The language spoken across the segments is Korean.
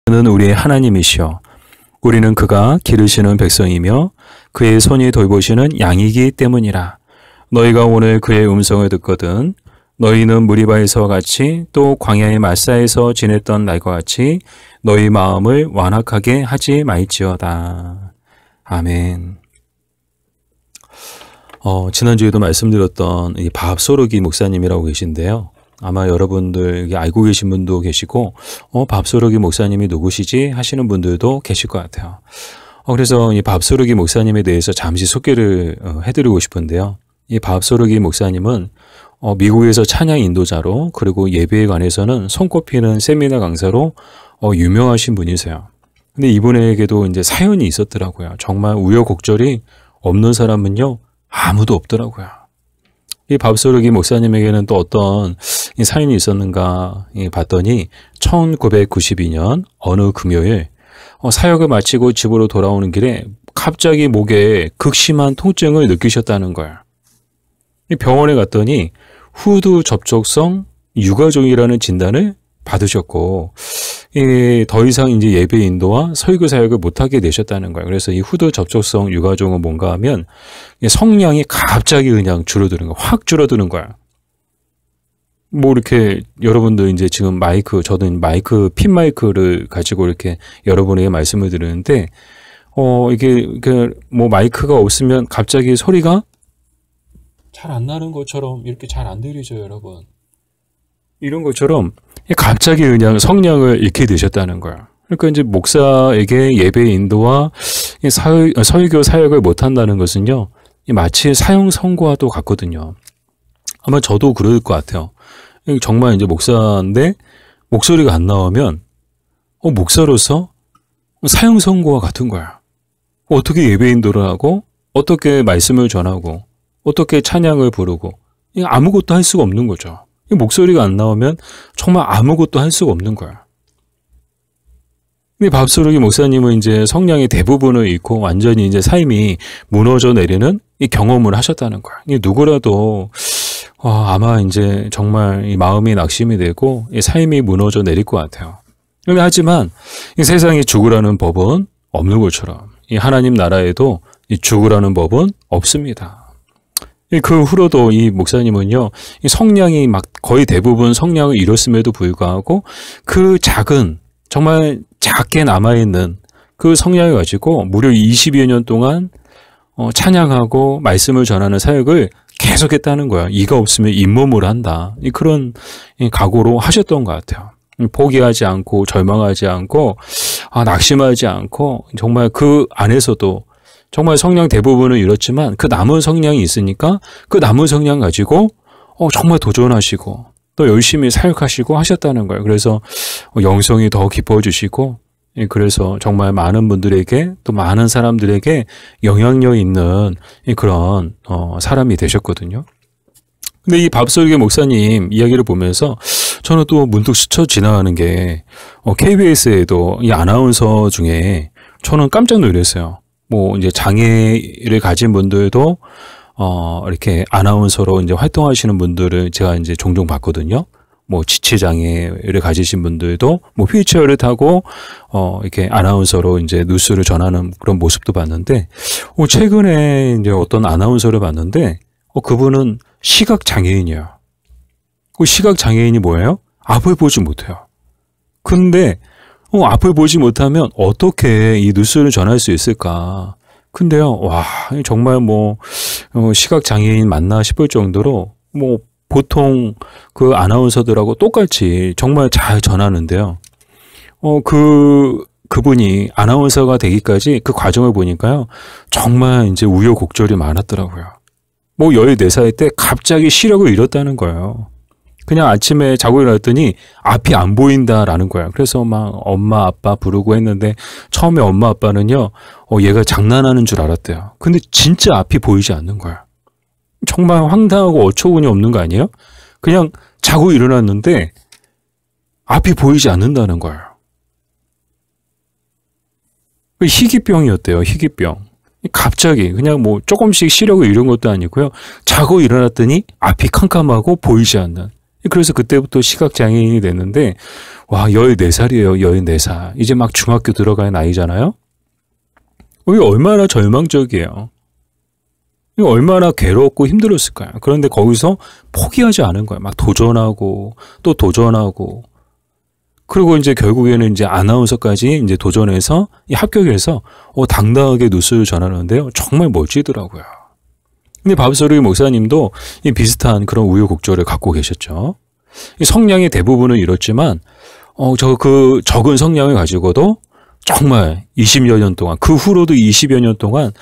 그는 우리의 하나님이시여 우리는 그가 기르시는 백성이며 그의 손이 돌보시는 양이기 때문이라. 너희가 오늘 그의 음성을 듣거든 너희는 무리바에서와 같이 또 광야의 마사에서 지냈던 날과 같이 너희 마음을 완악하게 하지 말지어다. 아멘. 지난주에도 말씀드렸던 이 밥소르기 목사님이라고 계신데요. 아마 여러분들 알고 계신 분도 계시고 밥소르기 목사님이 누구시지 하시는 분들도 계실 것 같아요. 그래서 이 밥소르기 목사님에 대해서 잠시 소개를 해드리고 싶은데요. 이 밥소르기 목사님은 미국에서 찬양 인도자로 그리고 예배에 관해서는 손꼽히는 세미나 강사로 유명하신 분이세요. 근데 이분에게도 이제 사연이 있었더라고요. 정말 우여곡절이 없는 사람은요 아무도 없더라고요. 이 밥소르기 목사님에게는 또 어떤 사연이 있었는가 봤더니 1992년 어느 금요일 사역을 마치고 집으로 돌아오는 길에 갑자기 목에 극심한 통증을 느끼셨다는 거예요. 병원에 갔더니 후두 접촉성 유가종이라는 진단을 받으셨고 더 이상 이제 예배 인도와 설교 사역을 못하게 되셨다는 거예요. 그래서 이 후두 접촉성 유가종은 뭔가 하면 성량이 갑자기 그냥 줄어드는 거예요. 확 줄어드는 거예요. 뭐 이렇게 여러분들 이제 지금 마이크, 저도 마이크, 핀 마이크를 가지고 이렇게 여러분에게 말씀을 드리는데 이게 뭐 마이크가 없으면 갑자기 소리가 잘 안 나는 것처럼 이렇게 잘 안 들리죠, 여러분. 이런 것처럼 갑자기 그냥 성량을 잃게 되셨다는 거예요. 그러니까 이제 목사에게 예배 인도와 설교 사역을 못한다는 것은요, 마치 사형 선고와도 같거든요. 아마 저도 그럴 것 같아요. 정말 이제 목사인데 목소리가 안 나오면 목사로서 사형 선고와 같은 거야. 어떻게 예배 인도를 하고 어떻게 말씀을 전하고 어떻게 찬양을 부르고 아무것도 할 수가 없는 거죠. 목소리가 안 나오면 정말 아무것도 할 수가 없는 거야. 근데 밥소르기 목사님은 이제 성량의 대부분을 잃고 완전히 이제 삶이 무너져 내리는 이 경험을 하셨다는 거야. 누구라도 아마 이제 정말 이 마음이 낙심이 되고 이 삶이 무너져 내릴 것 같아요. 하지만 이 세상에 죽으라는 법은 없는 것처럼 이 하나님 나라에도 이 죽으라는 법은 없습니다. 그 후로도 이 목사님은요, 이 성량이 막 거의 대부분 성량을 잃었음에도 불구하고 그 작은, 정말 작게 남아있는 그 성량을 가지고 무려 20여 년 동안 찬양하고 말씀을 전하는 사역을 계속했다는 거야. 이가 없으면 잇몸을 한다. 그런 각오로 하셨던 것 같아요. 포기하지 않고 절망하지 않고 낙심하지 않고 정말 그 안에서도 정말 성량 대부분을 잃었지만 그 남은 성량이 있으니까 그 남은 성량 가지고 정말 도전하시고 또 열심히 사역하시고 하셨다는 거예요. 그래서 영성이 더 깊어지시고 그래서 정말 많은 분들에게 또 많은 사람들에게 영향력 있는 그런 사람이 되셨거든요. 근데 이 밥소르기 목사님 이야기를 보면서 저는 또 문득 스쳐 지나가는 게 KBS에도 이 아나운서 중에 저는 깜짝 놀랐어요. 뭐 이제 장애를 가진 분들도 이렇게 아나운서로 이제 활동하시는 분들을 제가 이제 종종 봤거든요. 뭐 지체 장애를 가지신 분들도 뭐 휠체어를 타고 이렇게 아나운서로 이제 뉴스를 전하는 그런 모습도 봤는데 최근에 이제 어떤 아나운서를 봤는데 그분은 시각 장애인이에요. 그 시각 장애인이 뭐예요? 앞을 보지 못해요. 근데 앞을 보지 못하면 어떻게 이 뉴스를 전할 수 있을까? 근데요, 와, 정말 뭐, 시각장애인 맞나 싶을 정도로, 뭐, 보통 그 아나운서들하고 똑같이 정말 잘 전하는데요. 그분이 아나운서가 되기까지 그 과정을 보니까요, 정말 이제 우여곡절이 많았더라고요. 뭐, 14살 때 갑자기 시력을 잃었다는 거예요. 그냥 아침에 자고 일어났더니 앞이 안 보인다라는 거야. 그래서 막 엄마 아빠 부르고 했는데 처음에 엄마 아빠는요, 얘가 장난하는 줄 알았대요. 근데 진짜 앞이 보이지 않는 거야. 정말 황당하고 어처구니 없는 거 아니에요? 그냥 자고 일어났는데 앞이 보이지 않는다는 거예요. 희귀병이었대요. 희귀병. 갑자기 그냥 뭐 조금씩 시력을 잃은 것도 아니고요. 자고 일어났더니 앞이 캄캄하고 보이지 않는 그래서 그때부터 시각장애인이 됐는데, 와, 14살이에요. 14살. 이제 막 중학교 들어갈 나이잖아요. 이게 얼마나 절망적이에요. 이게 얼마나 괴롭고 힘들었을까요? 그런데 거기서 포기하지 않은 거예요. 막 도전하고, 또 도전하고. 그리고 이제 결국에는 이제 아나운서까지 이제 도전해서 합격해서 당당하게 뉴스를 전하는데요. 정말 멋지더라고요. 근데 밥소리 목사님도 이 비슷한 그런 우여곡절을 갖고 계셨죠. 이 성량의 대부분은 이렇지만, 그 적은 성량을 가지고도 정말 20여 년 동안, 그 후로도 20여 년 동안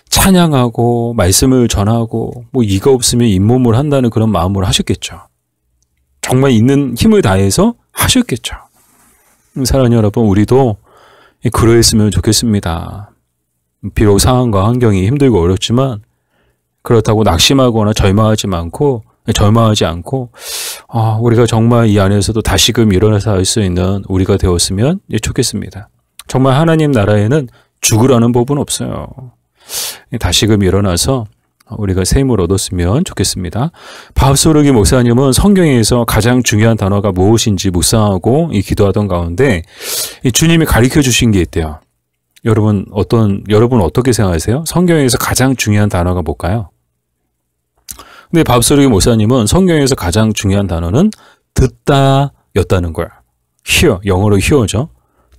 찬양하고 말씀을 전하고 뭐 이가 없으면 잇몸을 한다는 그런 마음으로 하셨겠죠. 정말 있는 힘을 다해서 하셨겠죠. 사랑하는 여러분, 우리도 그러했으면 좋겠습니다. 비록 상황과 환경이 힘들고 어렵지만 그렇다고 낙심하거나 절망하지 않고 우리가 정말 이 안에서도 다시금 일어나서 할 수 있는 우리가 되었으면 좋겠습니다. 정말 하나님 나라에는 죽으라는 법은 없어요. 다시금 일어나서 우리가 새 힘을 얻었으면 좋겠습니다. 밥소르기 목사님은 성경에서 가장 중요한 단어가 무엇인지 묵상하고 기도하던 가운데 주님이 가르쳐 주신 게 있대요. 여러분 어떻게 생각하세요? 성경에서 가장 중요한 단어가 뭘까요? 근데 밥소르기 목사님은 성경에서 가장 중요한 단어는 듣다였다는 거예요. hear, 영어로 hear죠.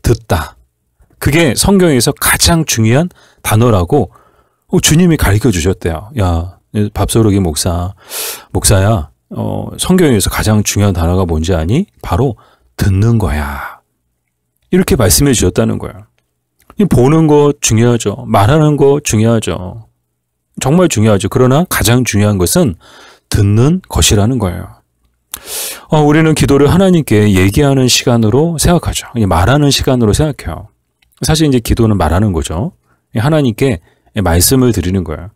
듣다. 그게 성경에서 가장 중요한 단어라고 주님이 가르쳐 주셨대요. 야, 밥소르기 목사야, 성경에서 가장 중요한 단어가 뭔지 아니? 바로 듣는 거야. 이렇게 말씀해 주셨다는 거예요. 보는 거 중요하죠. 말하는 거 중요하죠. 정말 중요하죠. 그러나 가장 중요한 것은 듣는 것이라는 거예요. 우리는 기도를 하나님께 얘기하는 시간으로 생각하죠. 말하는 시간으로 생각해요. 사실 이제 기도는 말하는 거죠. 하나님께 말씀을 드리는 거예요.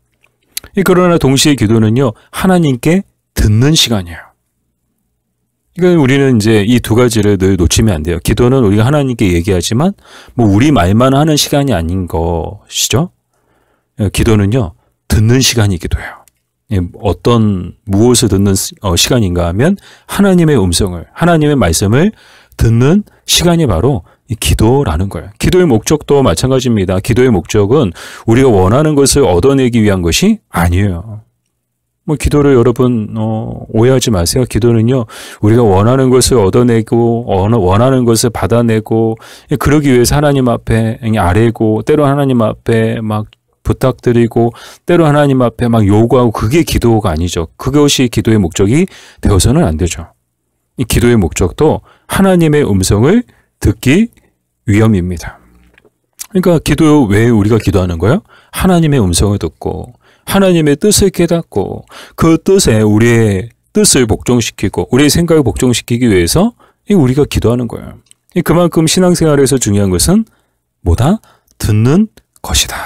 그러나 동시에 기도는요, 하나님께 듣는 시간이에요. 그러니까 우리는 이제 이 두 가지를 늘 놓치면 안 돼요. 기도는 우리가 하나님께 얘기하지만 우리 말만 하는 시간이 아닌 것이죠. 기도는요, 듣는 시간이기도 해요. 무엇을 듣는 시간인가 하면 하나님의 음성을, 하나님의 말씀을 듣는 시간이 바로 이 기도라는 거예요. 기도의 목적도 마찬가지입니다. 기도의 목적은 우리가 원하는 것을 얻어내기 위한 것이 아니에요. 기도를 여러분 오해하지 마세요. 기도는요, 우리가 원하는 것을 얻어내고 원하는 것을 받아내고 그러기 위해서 하나님 앞에 아뢰고 때로 하나님 앞에 막 부탁드리고 때로 하나님 앞에 막 요구하고, 그게 기도가 아니죠. 그것이 기도의 목적이 되어서는 안 되죠. 이 기도의 목적도 하나님의 음성을 듣기 위함입니다. 그러니까 기도 왜 우리가 기도하는 거예요? 하나님의 음성을 듣고 하나님의 뜻을 깨닫고 그 뜻에 우리의 뜻을 복종시키고 우리의 생각을 복종시키기 위해서 우리가 기도하는 거예요. 그만큼 신앙생활에서 중요한 것은 뭐다? 듣는 것이다.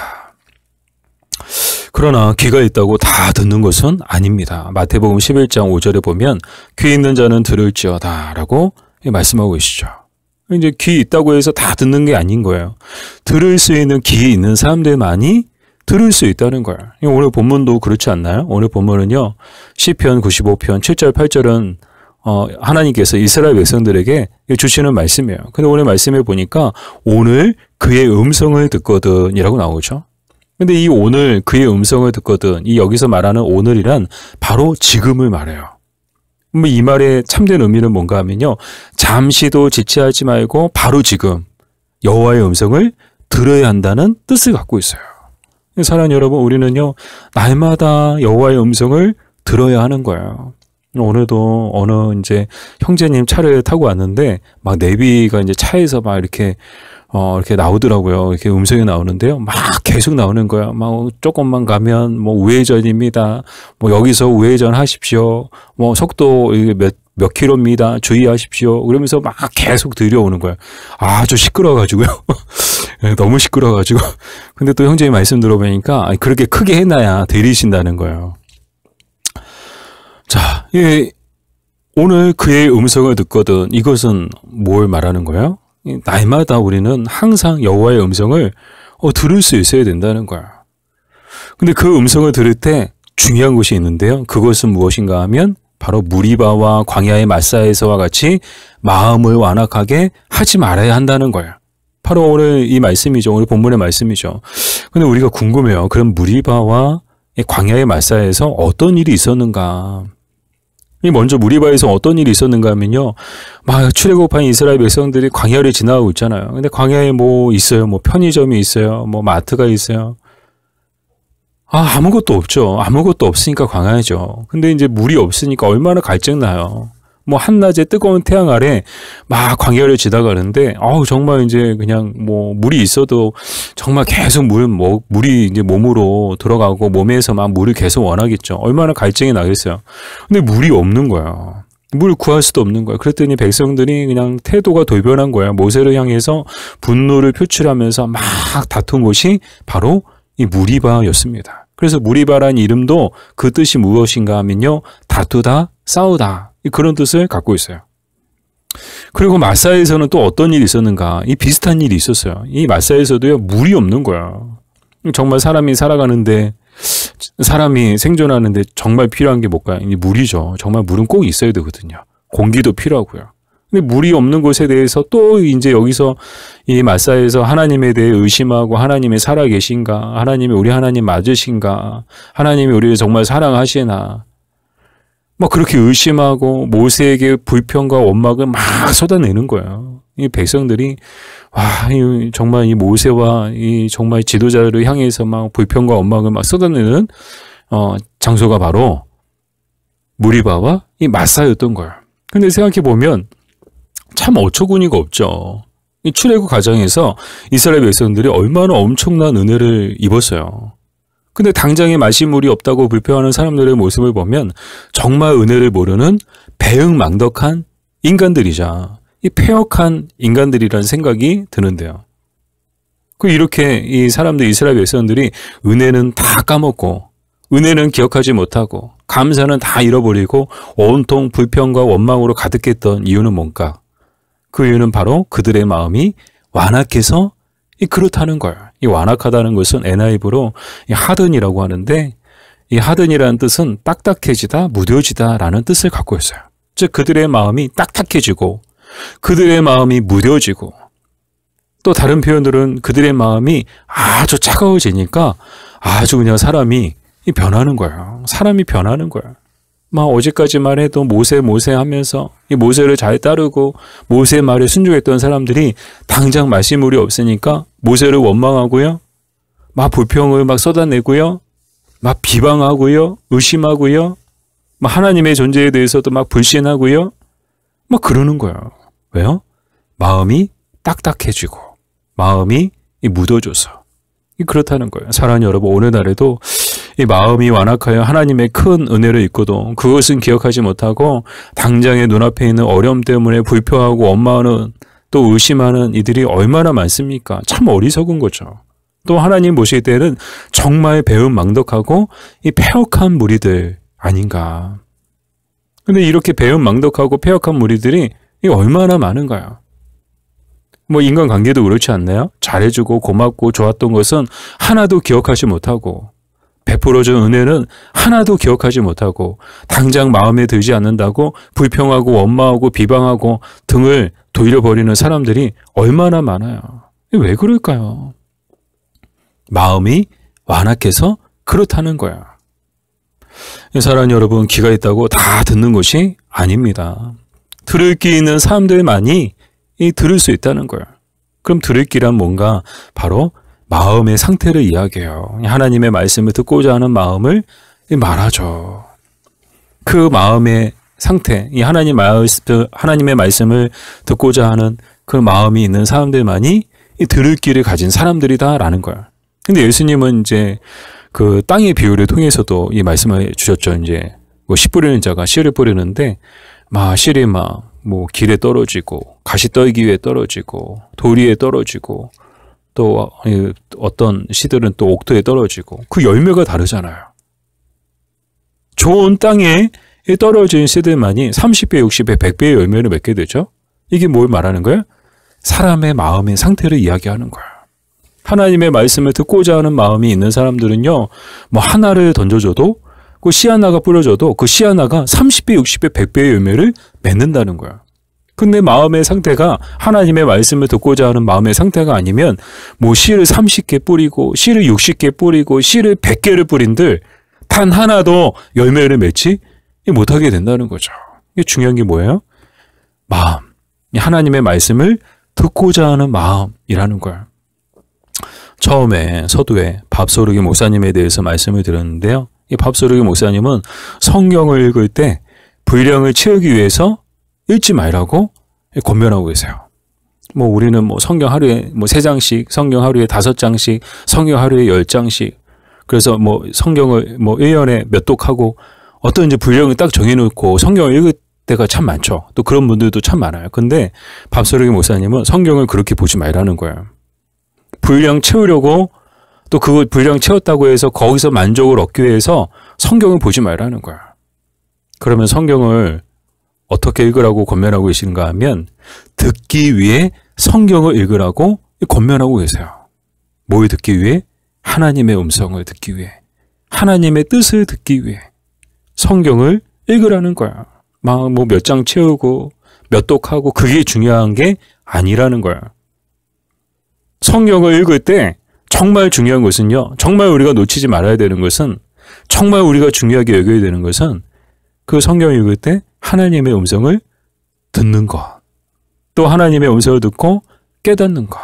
그러나 귀가 있다고 다 듣는 것은 아닙니다. 마태복음 11장 5절에 보면 귀 있는 자는 들을지어다 라고 말씀하고 계시죠. 이제 귀 있다고 해서 다 듣는 게 아닌 거예요. 들을 수 있는 귀 있는 사람들만이 들을 수 있다는 거예요. 오늘 본문도 그렇지 않나요? 오늘 본문은요, 시편 95편 7절 8절은 하나님께서 이스라엘 백성들에게 주시는 말씀이에요. 근데 오늘 말씀해 보니까 오늘 그의 음성을 듣거든 이라고 나오죠. 근데 이 오늘 그의 음성을 듣거든, 이 여기서 말하는 오늘이란 바로 지금을 말해요. 이 말의 참된 의미는 뭔가 하면요, 잠시도 지체하지 말고 바로 지금 여호와의 음성을 들어야 한다는 뜻을 갖고 있어요. 사랑하는 여러분, 우리는요, 날마다 여호와의 음성을 들어야 하는 거예요. 오늘도 어느 이제 형제님 차를 타고 왔는데 막 내비가 이제 차에서 막 이렇게 나오더라고요. 이렇게 음성이 나오는데요. 막 계속 나오는 거야. 막 조금만 가면 우회전입니다. 여기서 우회전 하십시오. 속도 몇 킬로입니다. 주의하십시오. 그러면서 막 계속 들려오는 거야. 아주 시끄러워가지고요. 너무 시끄러워가지고. 근데 또 형제님 말씀 들어보니까 그렇게 크게 해놔야 들리신다는 거예요. 자, 오늘 그의 음성을 듣거든. 이것은 뭘 말하는 거예요? 날마다 우리는 항상 여호와의 음성을 들을 수 있어야 된다는 거야. 근데 그 음성을 들을 때 중요한 것이 있는데요. 그것은 무엇인가 하면 바로 무리바와 광야의 마사에서와 같이 마음을 완악하게 하지 말아야 한다는 거예요. 바로 오늘 이 말씀이죠. 오늘 본문의 말씀이죠. 근데 우리가 궁금해요. 그럼 무리바와 광야의 마사에서 어떤 일이 있었는가? 먼저 무리바에서 어떤 일이 있었는가 하면요. 막 출애굽한 이스라엘 백성들이 광야를 지나가고 있잖아요. 근데 광야에 뭐 있어요? 뭐 편의점이 있어요? 뭐 마트가 있어요? 아무것도 없죠. 아무것도 없으니까 광야죠. 근데 이제 물이 없으니까 얼마나 갈증나요. 뭐 한낮에 뜨거운 태양 아래 막 광야를 지나가는데 정말 이제 그냥 뭐 물이 있어도 정말 계속 물이 이제 몸으로 들어가고 몸에서 막 물을 계속 원하겠죠. 얼마나 갈증이 나겠어요. 근데 물이 없는 거야. 물 구할 수도 없는 거야. 그랬더니 백성들이 그냥 태도가 돌변한 거야. 모세를 향해서 분노를 표출하면서 막 다툰 곳이 바로 이 무리바였습니다. 그래서 무리바라는 이름도 그 뜻이 무엇인가 하면요. 다투다, 싸우다. 그런 뜻을 갖고 있어요. 그리고 마사에서는 또 어떤 일이 있었는가? 이 비슷한 일이 있었어요. 이 마사에서도요, 물이 없는 거야. 정말 사람이 살아가는데, 사람이 생존하는데 정말 필요한 게 뭘까요? 이 물이죠. 정말 물은 꼭 있어야 되거든요. 공기도 필요하고요. 근데 물이 없는 곳에 대해서 또 이제 여기서 이 마사에서 하나님에 대해 의심하고 하나님이 살아계신가? 하나님이 우리 하나님 맞으신가? 하나님이 우리를 정말 사랑하시나? 막 그렇게 의심하고 모세에게 불평과 원망을 막 쏟아내는 거예요. 이 백성들이 정말 이 모세와 이 정말 지도자를 향해서 막 불평과 원망을 막 쏟아내는 장소가 바로 무리바와 이 마사였던 거예요. 근데 생각해 보면 참 어처구니가 없죠. 이 출애굽 과정에서 이스라엘 백성들이 얼마나 엄청난 은혜를 입었어요. 근데 당장에 마실 물이 없다고 불평하는 사람들의 모습을 보면 정말 은혜를 모르는 배은망덕한 인간들이자 이 패역한 인간들이라는 생각이 드는데요. 이렇게 이 사람들 이스라엘 백성들이 은혜는 다 까먹고 은혜는 기억하지 못하고 감사는 다 잃어버리고 온통 불평과 원망으로 가득했던 이유는 뭔가? 그 이유는 바로 그들의 마음이 완악해서 그렇다는 거예요. 이 완악하다는 것은 NIV로 하든이라고 하는데 이 하든이라는 뜻은 딱딱해지다, 무뎌지다 라는 뜻을 갖고 있어요. 즉 그들의 마음이 딱딱해지고 그들의 마음이 무뎌지고 또 다른 표현들은 그들의 마음이 아주 차가워지니까 아주 그냥 사람이 변하는 거예요. 사람이 변하는 거예요. 막 어제까지만 해도 모세 하면서 이 모세를 잘 따르고 모세 말에 순종했던 사람들이 당장 마실 물이 없으니까 모세를 원망하고요. 막 불평을 막 쏟아내고요. 막 비방하고요. 의심하고요. 막 하나님의 존재에 대해서도 막 불신하고요. 막 그러는 거예요. 왜요? 마음이 딱딱해지고 마음이 묻어져서 그렇다는 거예요. 사랑하는 여러분, 오늘날에도 이 마음이 완악하여 하나님의 큰 은혜를 입고도 그것은 기억하지 못하고 당장의 눈앞에 있는 어려움 때문에 불평하고 원망하는 또 의심하는 이들이 얼마나 많습니까? 참 어리석은 거죠. 또 하나님 보실 때는 정말 배은망덕하고 이 패역한 무리들 아닌가. 근데 이렇게 배은망덕하고 패역한 무리들이 얼마나 많은가요? 뭐 인간관계도 그렇지 않나요? 잘해주고 고맙고 좋았던 것은 하나도 기억하지 못하고 베풀어준 은혜는 하나도 기억하지 못하고 당장 마음에 들지 않는다고 불평하고 원망하고 비방하고 등을 돌려버리는 사람들이 얼마나 많아요. 왜 그럴까요? 마음이 완악해서 그렇다는 거야. 사랑하는 여러분, 귀가 있다고 다 듣는 것이 아닙니다. 들을 귀 있는 사람들만이 들을 수 있다는 거예요. 그럼 들을 귀란 뭔가? 바로 마음의 상태를 이야기해요. 하나님의 말씀을 듣고자 하는 마음을 말하죠. 그 마음의 상태, 이 하나님의 말씀을 듣고자 하는 그 마음이 있는 사람들만이 들을 귀를 가진 사람들이다라는 거예요. 근데 예수님은 이제 그 땅의 비유를 통해서도 이 말씀을 주셨죠. 이제 뭐 씨 뿌리는 자가 씨를 뿌리는데 씨를 뭐 길에 떨어지고 가시떨기 위에 떨어지고 돌 위에 떨어지고 또 어떤 씨들은 또 옥토에 떨어지고 그 열매가 다르잖아요. 좋은 땅에 떨어진 씨들만이 30배, 60배, 100배의 열매를 맺게 되죠. 이게 뭘 말하는 거예요? 사람의 마음의 상태를 이야기하는 거예요. 하나님의 말씀을 듣고자 하는 마음이 있는 사람들은요, 뭐 하나를 던져줘도 그 씨 하나가 뿌려져도 그 씨 하나가 30배, 60배, 100배의 열매를 맺는다는 거야. 근데 마음의 상태가 하나님의 말씀을 듣고자 하는 마음의 상태가 아니면 뭐 씨를 30개 뿌리고 씨를 60개 뿌리고 씨를 100개를 뿌린들 단 하나도 열매를 맺지 못하게 된다는 거죠. 이게 중요한 게 뭐예요? 마음. 하나님의 말씀을 듣고자 하는 마음이라는 거야. 처음에 서두에 밥소르기 목사님에 대해서 말씀을 드렸는데요. 이 밥소르기 목사님은 성경을 읽을 때 분량을 채우기 위해서 읽지 말라고 권면하고 계세요. 뭐 우리는 뭐 성경 하루에 뭐 3장씩, 성경 하루에 5장씩, 성경 하루에 10장씩. 그래서 뭐 성경을 뭐 1년에 몇 독하고 어떤 이제 분량을 딱 정해놓고 성경을 읽을 때가 참 많죠. 또 그런 분들도 참 많아요. 근데 밥소르기 목사님은 성경을 그렇게 보지 말라는 거예요. 분량 채우려고 또 그 분량 채웠다고 해서 거기서 만족을 얻기 위해서 성경을 보지 말라는 거야. 그러면 성경을 어떻게 읽으라고 권면하고 계시는가 하면 듣기 위해 성경을 읽으라고 권면하고 계세요. 뭘 듣기 위해? 하나님의 음성을 듣기 위해. 하나님의 뜻을 듣기 위해. 성경을 읽으라는 거야. 막 뭐 몇 장 채우고 몇 독하고 그게 중요한 게 아니라는 거야. 성경을 읽을 때 정말 중요한 것은요. 정말 우리가 놓치지 말아야 되는 것은 정말 우리가 중요하게 여겨야 되는 것은 그 성경을 읽을 때 하나님의 음성을 듣는 것. 또 하나님의 음성을 듣고 깨닫는 것.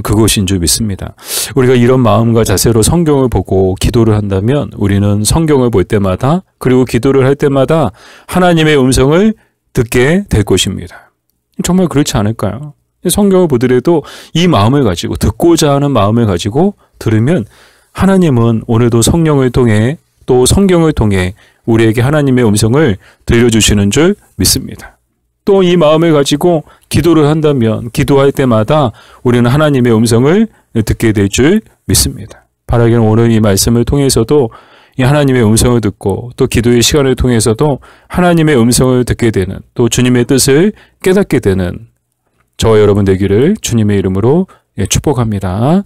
그것인 줄 믿습니다. 우리가 이런 마음과 자세로 성경을 보고 기도를 한다면 우리는 성경을 볼 때마다 그리고 기도를 할 때마다 하나님의 음성을 듣게 될 것입니다. 정말 그렇지 않을까요? 성경을 보더라도 이 마음을 가지고 듣고자 하는 마음을 가지고 들으면 하나님은 오늘도 성령을 통해 또 성경을 통해 우리에게 하나님의 음성을 들려주시는 줄 믿습니다. 또 이 마음을 가지고 기도를 한다면 기도할 때마다 우리는 하나님의 음성을 듣게 될 줄 믿습니다. 바라기는 오늘 이 말씀을 통해서도 이 하나님의 음성을 듣고 또 기도의 시간을 통해서도 하나님의 음성을 듣게 되는 또 주님의 뜻을 깨닫게 되는 저와 여러분 되기를 주님의 이름으로 축복합니다.